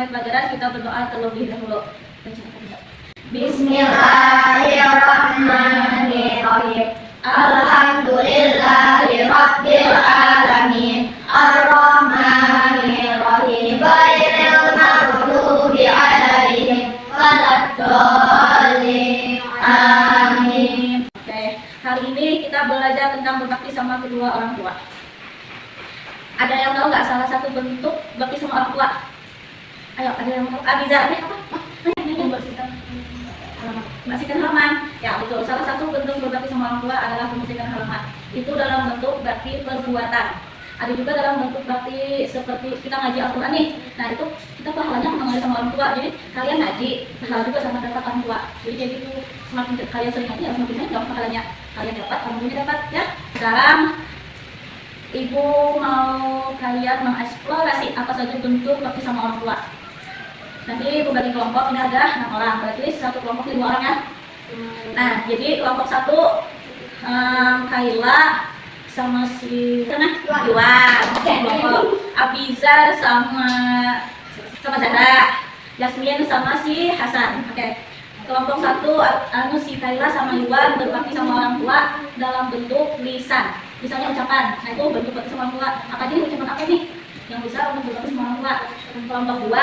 mulai pelajaran, kita berdoa terlebih dahulu. Bismillahirrahmanirrahim. Alhamdulillahi rabbil alamin. Ar-Rahmanir-Rahim. Ghairil maghdubi 'alaihim waladdallin. Amin. Oke, hari ini kita belajar tentang berbakti sama kedua orang tua. Ada yang tahu nggak salah satu bentuk bakti sama orang tua? Ayo, ada yang tahu? Abiza, ini apa? Membersihkan halaman. Ya, betul. Salah satu bentuk berbakti sama orang tua adalah membersihkan halaman. Itu dalam bentuk bakti perbuatan. Ada juga dalam bentuk bakti seperti kita ngaji Al-Quran nih. Nah, itu kita pahalanya mengaji sama orang tua. Jadi kalian ngaji, pahala juga sama dapat orang tua. Jadi itu semakin kalian sering ngaji, ya semakin banyak pahalanya. Kalian dapat, orang tuanya dapat, ya. Sekarang Ibu mau kalian mengeksplorasi apa saja bentuk bakti sama orang tua. Nanti Ibu bagi kelompok, ini ada 6 orang, berarti satu kelompok 2 orang ya. Nah, jadi kelompok 1 Kaila sama si Yuan. Kelompok Abizar sama Zahra, Yasmin sama si Hasan. Oke. Kelompok 1 si Kaila sama Yuan berbakti sama orang tua dalam bentuk lisan. Misalnya ucapan. Nah, itu bentuk bakti sama orang tua. Apa aja nih, ucapan apa nih yang bisa untuk berbakti sama orang tua? Kelompok 2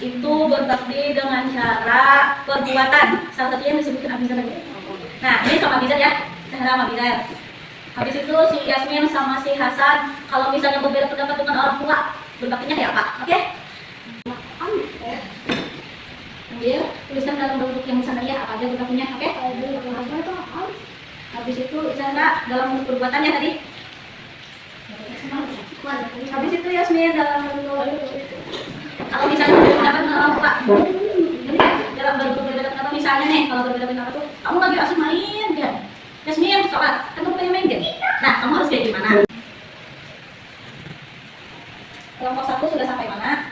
itu berbakti dengan cara perbuatan. Salah satunya yang disebutkan Abizar tadi. Nah, ini sama Abizar ya, Zahra sama Abizar. Habis itu si Yasmin sama si Hasan, kalau misalnya berbeda pendapat dengan orang tua, berbaktinya kayak apa? Oke? Ambil, tuliskan dalam bentuk yang misalnya ya, apa aja berbaktinya, oke? Habis itu Zahra dalam bentuk perbuatannya tadi. Habis itu Yasmin dalam bentuk, kalau misalnya berbeda pendapat dengan orang tua, jadi dalam bentuk berbeda pendapat, misalnya nih, kalau berbeda pendapat tuh, kamu lagi asik main kan? Yasmin, sholat, kan kamu pengen main game. Nah, kamu harus kayak gimana? Kelompok 1 sudah sampai mana?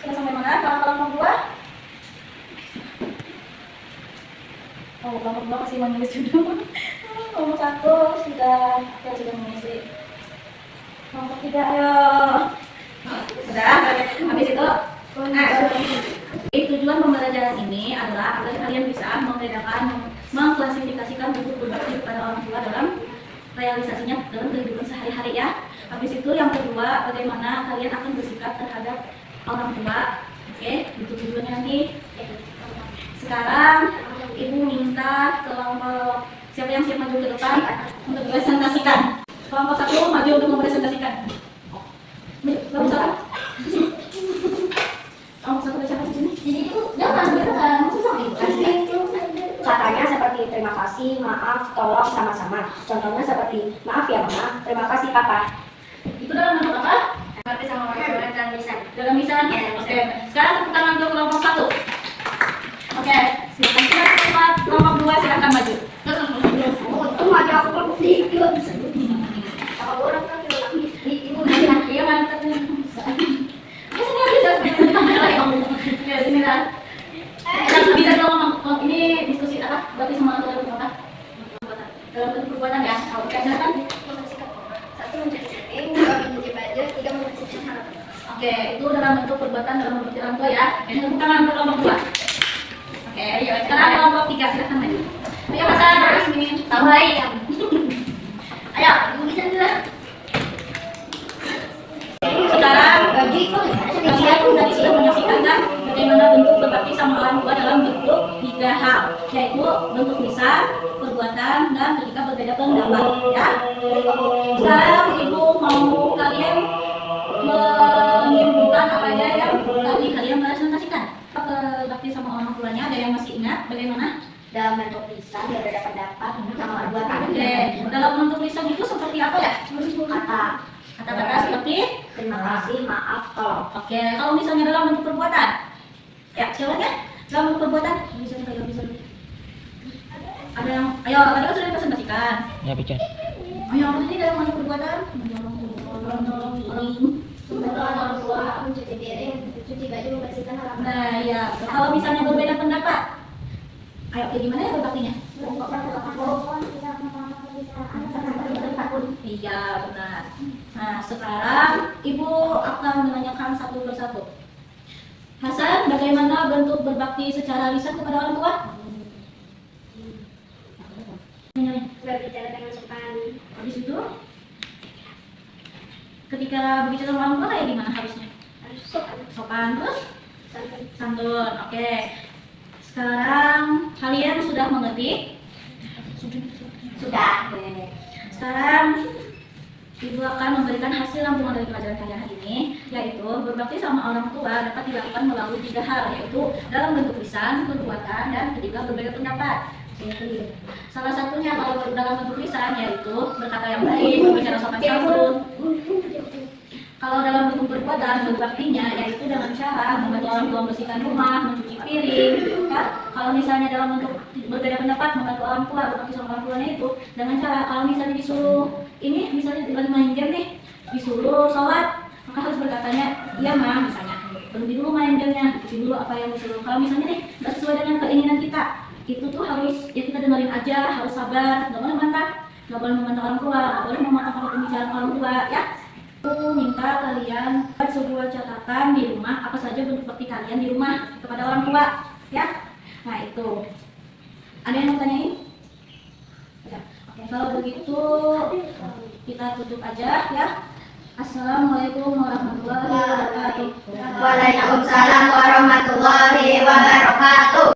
Sudah sampai mana? Kalau kelompok 2? Oh, kelompok 2 masih menulis judul. Kelompok 1 sudah mengisi. Kelompok 3, ayo. Sudah, habis itu. Tujuan pembelajaran ini adalah agar kalian bisa membedakan, mengklasifikasikan bentuk berbakti kepada orang tua dalam realisasinya dalam kehidupan sehari-hari ya. Habis itu yang kedua, bagaimana kalian akan bersikap terhadap orang tua. Oke, itu tujuannya nanti. Sekarang Ibu minta kelompok siapa yang siap maju ke depan untuk presentasikan. Kelompok 1 maju untuk mempresentasikan. Kelompok 1. Kelompok 1 siapa di sini? Jadi itu jangan susah itu kan. Katanya seperti terima kasih, maaf, tolong, sama-sama. Contohnya seperti maaf ya mama, terima kasih papa. Itu dalam bentuk apa? Berarti sama orang dalam lisan. Dalam lisan? Oke. Sekarang tepuk tangan untuk kelompok 1. Oke. Silakan kelompok 2 silakan maju. Untung aja aku kelompok 3. Kalau orang kan ibu Iya mantap. Ya sini kan. Bisa dong ini diskusi apa? Berarti semua dalam bentuk apa? Dalam bentuk perbuatan ya. Oke, silakan. 1 mencuci piring, 2 mencuci baju, 3 membersihkan halaman. Oke, itu dalam bentuk perbuatan dalam bentuk orang tua ya. Tepuk tangan untuk kelompok 2. Oke, ayo sekarang kelompok 3 silakan maju. Ayo Hasan, Yasmin, Baik. ayo, Ibu bisa dulu. sekarang kalian tadi sudah menyaksikan kan bagaimana bentuk berbakti sama orang tua dalam bentuk 3 hal, yaitu bentuk lisan, perbuatan, dan ketika berbeda pendapat ya. Sekarang Ibu mau kalian menyimpulkan apa aja yang tadi kalian presentasikan. Berbakti sama orang tuanya, ada yang masih ingat bagaimana? Dalam bentuk lisan berbeda pendapat sama perbuatan. Oke, dalam bentuk lisan itu seperti apa ya? Kata-kata seperti Terima kasih, maaf, tolong. oke, kalau misalnya dalam bentuk perbuatan, ya silakan ya. Dalam bentuk perbuatan, bisa ada yang, ayo tadi kan sudah dipresentasikan. Ya, bicara. Ayo apa tadi dalam bentuk perbuatan? Orang tua, mencuci piring, cuci baju, membersihkan halaman. Nah ya, kalau misalnya berbeda pendapat, ayo kayak gimana ya berbaktinya? Iya benar. Nah, sekarang Ibu akan menanyakan satu persatu. Hasan, bagaimana bentuk berbakti secara lisan kepada orang tua? Berbicara dengan sopan. Habis itu, ketika berbicara sama orang tua kayak gimana harusnya? Harus sopan. Sopan, terus Santun. santun. Oke. Sekarang kalian sudah mengerti? Sudah. Oke. Sekarang Ibu akan memberikan hasil rangkuman dari pelajaran kalian hari ini, yaitu berbakti sama orang tua dapat dilakukan melalui 3 hal, yaitu dalam bentuk lisan, perbuatan, dan ketiga berbeda pendapat. Salah satunya kalau dalam bentuk lisan yaitu berkata yang baik, berbicara sopan santun. Kalau dalam bentuk perbuatan, berbaktinya yaitu dengan cara membantu orang tua membersihkan rumah, mencuci piring. Ya? Kalau misalnya dalam bentuk berbeda pendapat, membantu orang tua, berbakti sama orang tuanya itu dengan cara kalau misalnya disuruh ini, misalnya lagi main game nih, disuruh sholat, maka harus berkatanya, iya ma, misalnya berhenti dulu main gamenya, cuci dulu apa yang disuruh. Kalau misalnya nih nggak sesuai dengan keinginan kita, itu tuh harus ya kita dengerin aja, harus sabar, nggak boleh membantah, nggak boleh membantah orang tua, nggak boleh memotong pembicaraan orang tua, ya. Aku minta kalian buat sebuah catatan di rumah apa saja bentuk bakti kalian di rumah kepada orang tua, ya. Nah itu. Ada yang mau tanyain? Ya. Oke, kalau begitu kita tutup aja ya. Assalamualaikum warahmatullahi wabarakatuh. Waalaikumsalam warahmatullahi wabarakatuh.